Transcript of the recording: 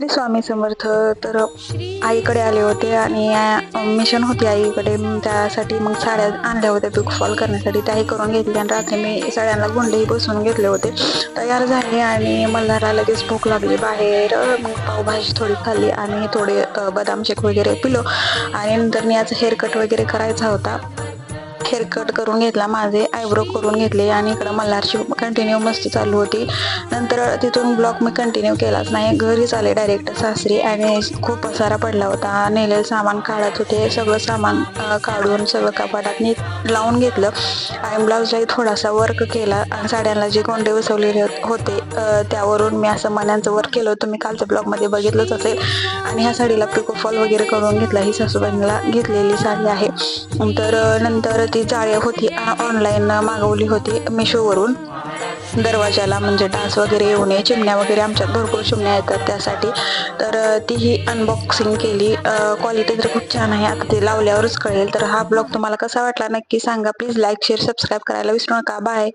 श्री स्वामी समर्थ. तर आईकडे आले होते आणि मिशन होती आईकडे, त्यासाठी मग साड्या आणल्या होत्या पिक फॉल करण्यासाठी, त्याही करून घेतल्या आणि रात्री मी साड्यांना गोंडेही बसवून घेतले होते. तयार झाले आणि मल्हारला लगेच भूक लागली बाहेर. मग पावभाजी थोडी खाल्ली आणि थोडे बदाम शेक वगैरे पिलो आणि नंतर याचा हेअरकट वगैरे करायचा होता. हेअरकट करून घेतला, माझे आयब्रो करून घेतले आणि इकडं मल्हारची कंटिन्यू मस्ती चालू होती. नंतर तिथून ब्लॉग मी कंटिन्यू केलाच नाही, घरीच आले डायरेक्ट सासरी आणि खूप पसारा पडला होता. नेलेलं सामान काढत होते, सगळं सामान काढून सगळं कपाटात नीट लावून घेतलं आणि ब्लाऊजलाही थोडासा वर्क केला आणि साड्यांना जे गोंडे बसवलेले होते त्यावरून मी असं मण्यांचं वर्क केलं होतं, मी कालच्या ब्लॉगमध्ये बघितलंच असेल. आणि ह्या साडीला पिको फॉल वगैरे करून घेतला, ही सासूबाईंना घेतलेली साडी आहे. तर नंतर ती जाळी होती ऑनलाईन मागवली होती मिशोवरून, दरवाजाला म्हणजे डास वगैरे येऊ नये, चिमण्या वगैरे आमच्यात भरपूर चिमण्या येतात त्यासाठी. तर तीही अनबॉक्सिंग केली. क्वालिटी तर खूप छान आहे, आता ते लावल्यावरच कळेल. तर हा ब्लॉग तुम्हाला कसा वाटला नक्की सांगा. प्लीज लाईक शेअर सबस्क्राईब करायला विसरू नका. बाय.